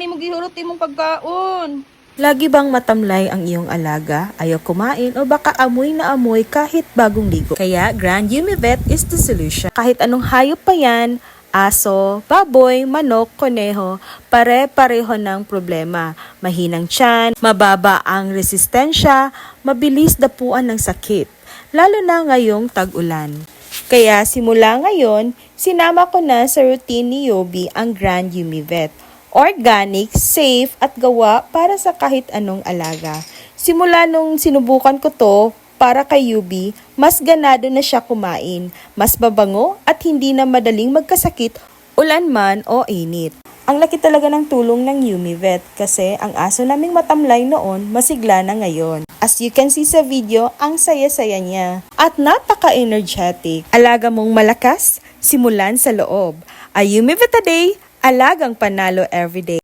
ni mo gihurot imong pagkaon. Lagi bang matamlay ang iyong alaga? Ayaw kumain o baka amoy na amoy kahit bagong ligo? Kaya Grand Yumivet is the solution. Kahit anong hayop pa yan, aso, baboy, manok, koneho, pare-pareho ng problema. Mahinang tiyan, mababa ang resistensya, mabilis dapuan ng sakit. Lalo na ngayong tag-ulan. Kaya simula ngayon, sinama ko na sa routine ni Yobi ang Grand Yumivet. Organic, safe at gawa para sa kahit anong alaga. Simula nung sinubukan ko to para kay Yubi, mas ganado na siya kumain, mas babango at hindi na madaling magkasakit ulan man o init. Ang laki talaga ng tulong ng Yumivet kasi ang aso naming matamlay noon masigla na ngayon. As you can see sa video, ang saya-saya niya at napaka-energetic. Alaga mong malakas, simulan sa loob. A Yumivet a day, alagang panalo everyday.